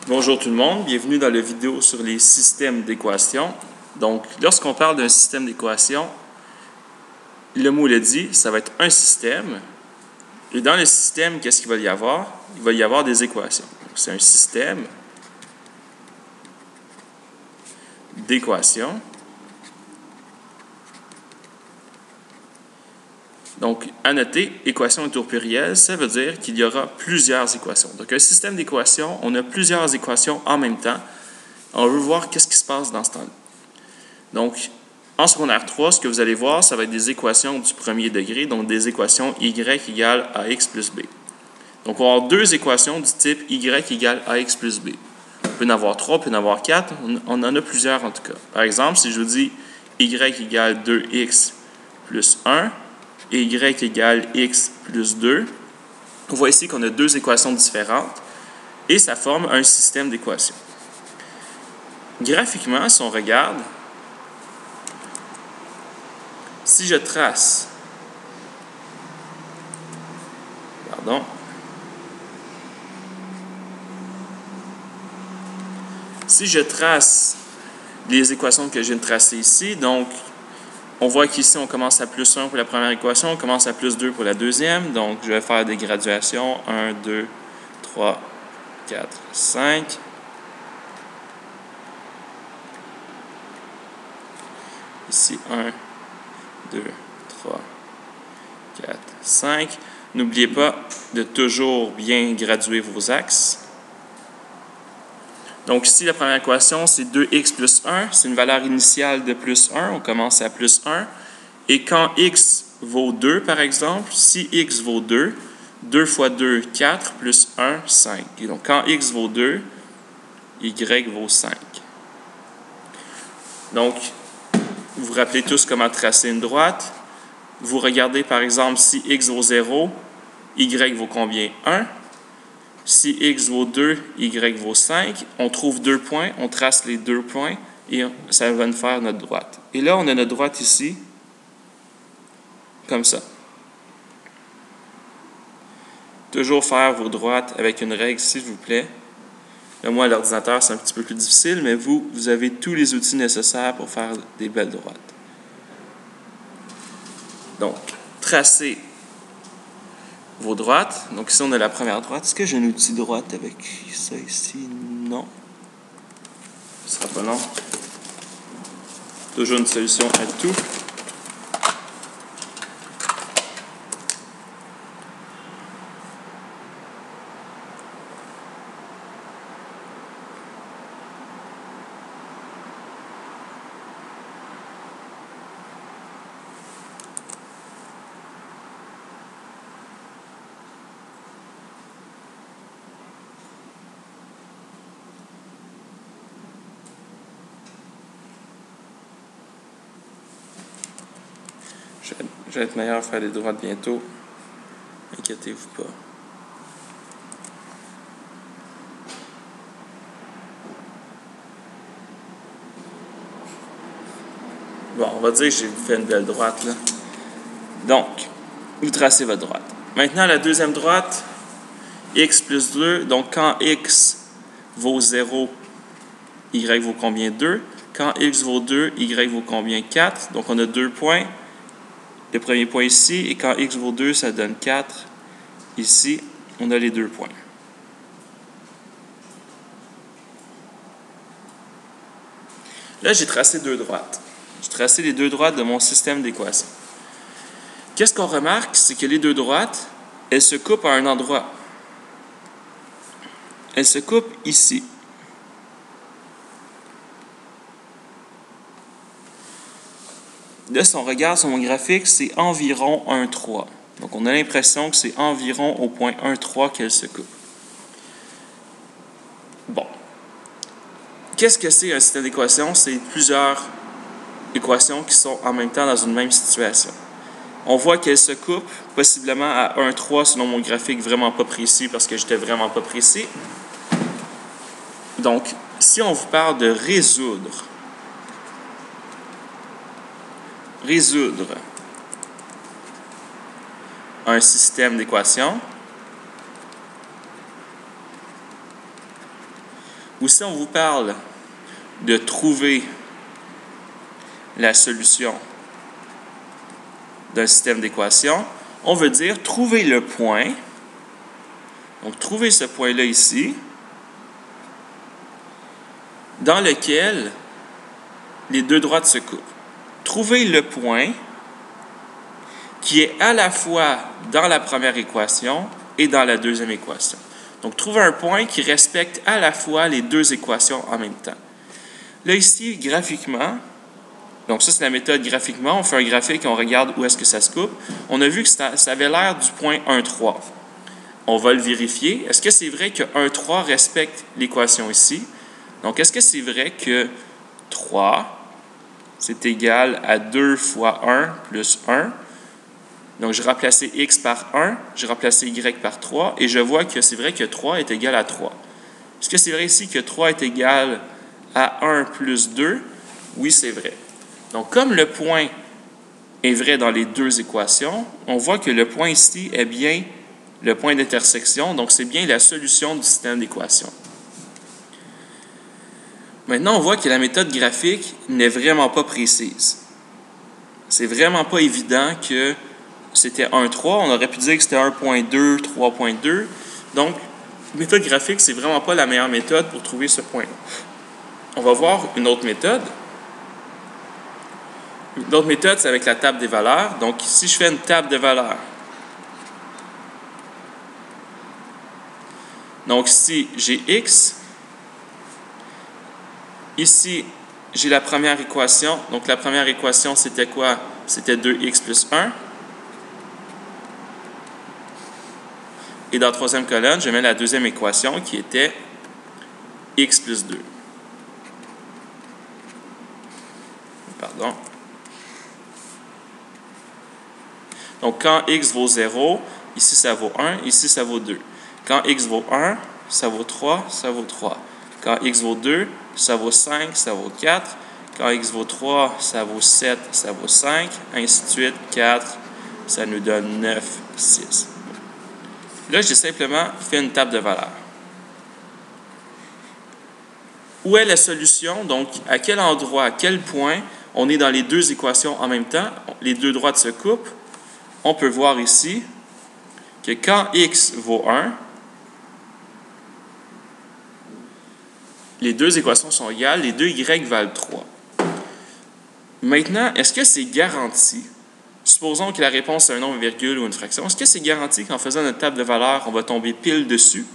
Bonjour tout le monde, bienvenue dans la vidéo sur les systèmes d'équations. Donc, lorsqu'on parle d'un système d'équations, le mot le dit, ça va être un système. Et dans le système, qu'est-ce qu'il va y avoir? Il va y avoir des équations. C'est un système d'équations. Donc, à noter, équation est au pluriel, ça veut dire qu'il y aura plusieurs équations. Donc, un système d'équations, on a plusieurs équations en même temps. On veut voir qu'est-ce qui se passe dans ce temps-là. Donc, en secondaire 3, ce que vous allez voir, ça va être des équations du premier degré, donc des équations y égale ax plus b. Donc, on va avoir deux équations du type y égale ax plus b. On peut en avoir 3, on peut en avoir 4, on en a plusieurs en tout cas. Par exemple, si je vous dis y égale 2x plus 1 et y égale x plus 2, on voit ici qu'on a deux équations différentes et ça forme un système d'équations. Graphiquement, si on regarde, si je trace, si je trace les équations que je viens de tracer ici, donc on voit qu'ici on commence à plus 1 pour la première équation, on commence à plus 2 pour la deuxième, donc je vais faire des graduations, 1, 2, 3, 4, 5. Ici, 1, 2, 3, 4, 5. N'oubliez pas de toujours bien graduer vos axes. Donc ici, la première équation, c'est 2x plus 1. C'est une valeur initiale de plus 1. On commence à plus 1. Et quand x vaut 2, par exemple, si x vaut 2, 2 fois 2, 4, plus 1, 5. Et donc quand x vaut 2, y vaut 5. Donc, vous vous rappelez tous comment tracer une droite. Vous regardez, par exemple, si x vaut 0, y vaut combien? 1. Si x vaut 2, y vaut 5. On trouve deux points, on trace les deux points et ça va nous faire notre droite. Et là, on a notre droite ici, comme ça. Toujours faire vos droites avec une règle, s'il vous plaît. Là, moi, à l'ordinateur, c'est un petit peu plus difficile, mais vous avez tous les outils nécessaires pour faire des belles droites. Donc, tracez vos droites. Donc ici, on a la première droite. Est-ce que j'ai un outil droite avec ça ici? Non. Ce sera pas long. Toujours une solution à tout. Je vais être meilleur à faire des droites bientôt. Inquiétez-vous pas. Bon, on va dire que j'ai fait une belle droite, là. Donc, vous tracez votre droite. Maintenant, la deuxième droite, x plus 2. Donc, quand x vaut 0, y vaut combien? 2. Quand x vaut 2, y vaut combien? 4. Donc, on a deux points. Le premier point ici, et quand x vaut 2, ça donne 4. Ici, on a les deux points. Là, j'ai tracé deux droites. J'ai tracé les deux droites de mon système d'équations. Qu'est-ce qu'on remarque? C'est que les deux droites, elles se coupent à un endroit. Elles se coupent ici. Là, si on regarde sur mon graphique, c'est environ 1,3. Donc, on a l'impression que c'est environ au point 1,3 qu'elles se coupent. Bon. Qu'est-ce que c'est un système d'équations? C'est plusieurs équations qui sont en même temps dans une même situation. On voit qu'elles se coupent possiblement à 1,3 selon mon graphique vraiment pas précis parce que j'étais vraiment pas précis. Donc, si on vous parle de résoudre un système d'équations, ou si on vous parle de trouver la solution d'un système d'équations, on veut dire trouver le point. Donc, trouver ce point-là ici, dans lequel les deux droites se coupent. Trouver le point qui est à la fois dans la première équation et dans la deuxième équation. Donc, trouver un point qui respecte à la fois les deux équations en même temps. Là, ici, graphiquement, donc ça, c'est la méthode graphiquement. On fait un graphique et on regarde où est-ce que ça se coupe. On a vu que ça avait l'air du point 1, 3. On va le vérifier. Est-ce que c'est vrai que 1, 3 respecte l'équation ici? Donc, est-ce que c'est vrai que 3, c'est égal à 2 fois 1 plus 1? Donc, je remplace x par 1, je remplace y par 3, et je vois que c'est vrai que 3 est égal à 3. Est-ce que c'est vrai ici que 3 est égal à 1 plus 2? Oui, c'est vrai. Donc, comme le point est vrai dans les deux équations, on voit que le point ici est bien le point d'intersection, donc c'est bien la solution du système d'équations. Maintenant, on voit que la méthode graphique n'est vraiment pas précise. C'est vraiment pas évident que c'était 1,3. On aurait pu dire que c'était 1,2, 3,2. Donc, la méthode graphique, c'est vraiment pas la meilleure méthode pour trouver ce point-là. On va voir une autre méthode. L'autre méthode, c'est avec la table des valeurs. Donc, si je fais une table de valeurs, donc ici, j'ai x. Ici, j'ai la première équation. Donc, la première équation, c'était quoi? C'était 2x plus 1. Et dans la troisième colonne, je mets la deuxième équation qui était x plus 2. Pardon. Donc, quand x vaut 0, ici, ça vaut 1, ici, ça vaut 2. Quand x vaut 1, ça vaut 3, ça vaut 3. Quand x vaut 2, ça vaut 5, ça vaut 4. Quand x vaut 3, ça vaut 7, ça vaut 5. Ainsi de suite, 4, ça nous donne 9, 6. Là, j'ai simplement fait une table de valeurs. Où est la solution? Donc, à quel endroit, à quel point on est dans les deux équations en même temps, les deux droites se coupent. On peut voir ici que quand x vaut 1, les deux équations sont égales, les deux y valent 3. Maintenant, est-ce que c'est garanti? Supposons que la réponse est un nombre, virgule ou une fraction. Est-ce que c'est garanti qu'en faisant notre table de valeurs, on va tomber pile dessus?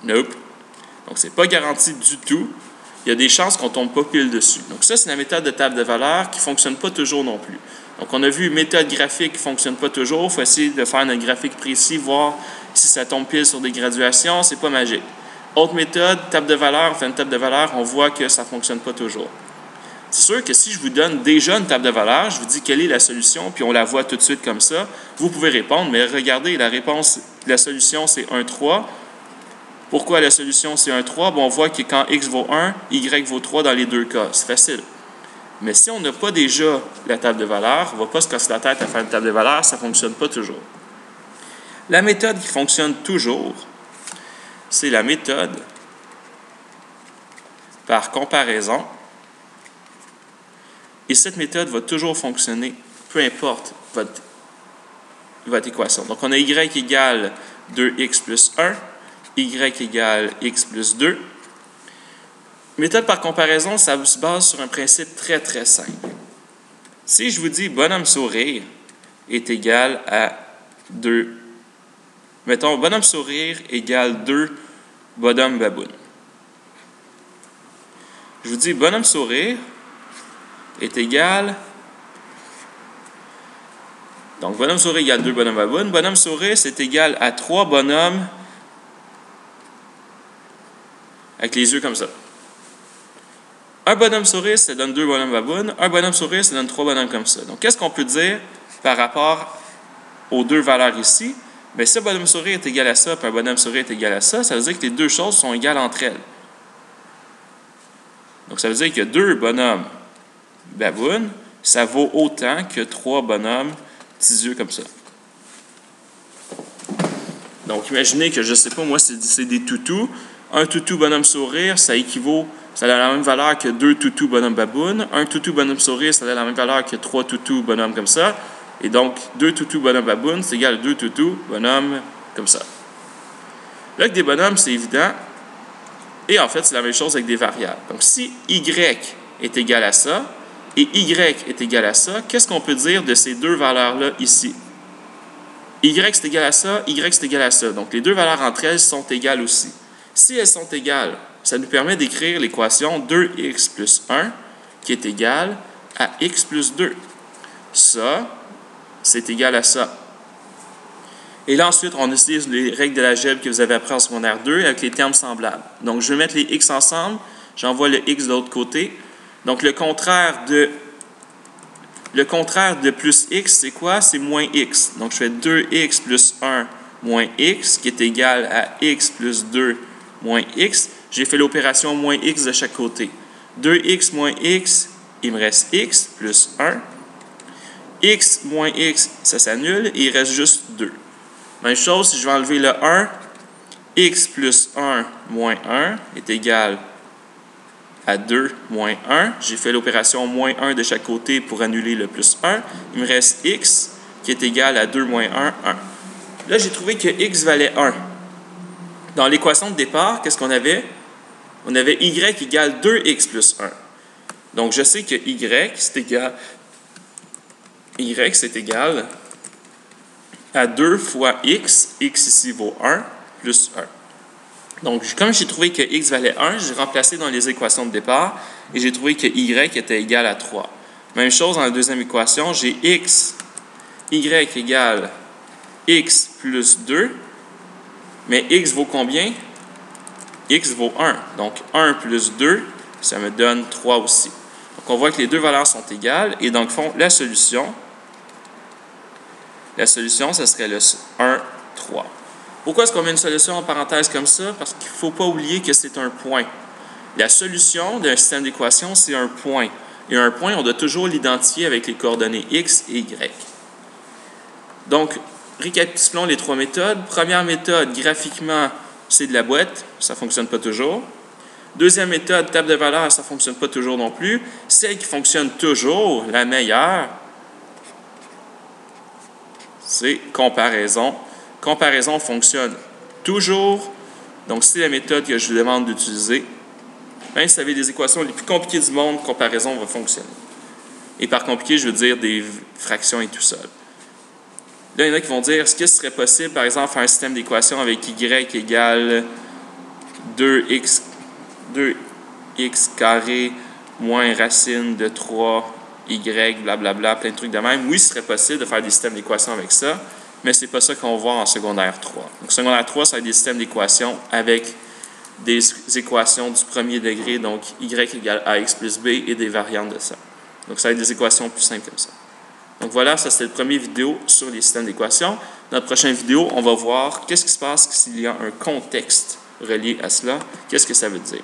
Nope. Donc, ce n'est pas garanti du tout. Il y a des chances qu'on ne tombe pas pile dessus. Donc, ça, c'est la méthode de table de valeurs qui ne fonctionne pas toujours non plus. Donc, on a vu une méthode graphique qui ne fonctionne pas toujours. Il faut essayer de faire un graphique précis, voir si ça tombe pile sur des graduations. Ce n'est pas magique. Autre méthode, table de valeurs. On fait une table de valeurs, on voit que ça ne fonctionne pas toujours. C'est sûr que si je vous donne déjà une table de valeurs, je vous dis quelle est la solution, puis on la voit tout de suite comme ça, vous pouvez répondre, mais regardez, la solution, c'est 1, 3. Pourquoi la solution, c'est 1, 3? Bon, on voit que quand x vaut 1, y vaut 3 dans les deux cas. C'est facile. Mais si on n'a pas déjà la table de valeurs, on ne va pas se casser la tête à faire une table de valeurs, ça ne fonctionne pas toujours. La méthode qui fonctionne toujours, c'est la méthode par comparaison. Et cette méthode va toujours fonctionner, peu importe votre équation. Donc, on a y égale 2x plus 1, y égale x plus 2. Méthode par comparaison, ça se base sur un principe très, très simple. Si je vous dis bonhomme sourire est égal à 2, mettons, bonhomme sourire égale 2 bonhomme baboune. Je vous dis bonhomme sourire est égal. Donc, bonhomme sourire égale 2 bonhomme baboune. Bonhomme sourire, c'est égal à 3 bonhommes avec les yeux comme ça. Un bonhomme sourire, ça donne 2 bonhommes babounes. Un bonhomme sourire, ça donne 3 bonhommes comme ça. Donc, qu'est-ce qu'on peut dire par rapport aux deux valeurs ici? Bien, si un bonhomme sourire est égal à ça, puis un bonhomme sourire est égal à ça, ça veut dire que les deux choses sont égales entre elles. Donc, ça veut dire que 2 bonhommes babounes, ça vaut autant que 3 bonhommes petits yeux comme ça. Donc, imaginez que, je ne sais pas, moi, c'est des toutous. Un toutou bonhomme sourire, ça a la même valeur que 2 toutous bonhomme baboune. Un toutou bonhomme sourire, ça a la même valeur que 3 toutous bonhomme comme ça. Et donc, 2 toutous bonhomme baboune, c'est égal à 2 toutous bonhomme comme ça. Là, avec des bonhommes, c'est évident. Et en fait, c'est la même chose avec des variables. Donc, si y est égal à ça et y est égal à ça, qu'est-ce qu'on peut dire de ces deux valeurs-là ici? Y c'est égal à ça, y c'est égal à ça. Donc, les deux valeurs entre elles sont égales aussi. Si elles sont égales, ça nous permet d'écrire l'équation 2x plus 1 qui est égale à x plus 2. Ça, c'est égal à ça. Et là, ensuite, on utilise les règles de l'algèbre que vous avez appris en secondaire 2 avec les termes semblables. Donc, je vais mettre les x ensemble, j'envoie le x de l'autre côté. Donc, le contraire de plus x, c'est quoi? C'est moins x. Donc, je fais 2x plus 1 moins x, qui est égal à x plus 2 moins x. J'ai fait l'opération moins x de chaque côté. 2x moins x, il me reste x plus 1. X moins x, ça s'annule et il reste juste 2. Même chose, si je vais enlever le 1, x plus 1 moins 1 est égal à 2 moins 1. J'ai fait l'opération moins 1 de chaque côté pour annuler le plus 1. Il me reste x qui est égal à 2 moins 1, 1. Là, j'ai trouvé que x valait 1. Dans l'équation de départ, qu'est-ce qu'on avait? On avait y égale 2x plus 1. Donc, je sais que y, c'est égal à 2 fois x. X ici vaut 1 plus 1. Donc, comme j'ai trouvé que x valait 1, j'ai remplacé dans les équations de départ et j'ai trouvé que y était égal à 3. Même chose dans la deuxième équation, j'ai y égale x plus 2, mais x vaut combien? X vaut 1. Donc, 1 plus 2, ça me donne 3 aussi. Donc, on voit que les deux valeurs sont égales et dans le fond, la solution, ça serait le 1, 3. Pourquoi est-ce qu'on met une solution en parenthèse comme ça? Parce qu'il ne faut pas oublier que c'est un point. La solution d'un système d'équations, c'est un point. Et un point, on doit toujours l'identifier avec les coordonnées x et y. Donc, récapitulons les trois méthodes. Première méthode, graphiquement, c'est de la boîte. Ça ne fonctionne pas toujours. Deuxième méthode, table de valeurs, ça ne fonctionne pas toujours non plus. Celle qui fonctionne toujours, la meilleure, c'est comparaison. Comparaison fonctionne toujours. Donc, c'est la méthode que je vous demande d'utiliser. Même si vous avez des équations les plus compliquées du monde, comparaison va fonctionner. Et par compliqué, je veux dire des fractions et tout seul. Là, il y en a qui vont dire, est-ce que ce serait possible, par exemple, faire un système d'équations avec y égale 2x carré moins racine de 3y, blablabla, plein de trucs de même. Oui, ce serait possible de faire des systèmes d'équations avec ça, mais ce n'est pas ça qu'on voit en secondaire 3. Donc, secondaire 3, ça va être des systèmes d'équations avec des équations du premier degré, donc y égale ax plus b et des variantes de ça. Donc, ça va être des équations plus simples comme ça. Donc voilà, ça c'était le premier vidéo sur les systèmes d'équations. Dans notre prochaine vidéo, on va voir qu'est-ce qui se passe s'il y a un contexte relié à cela. Qu'est-ce que ça veut dire?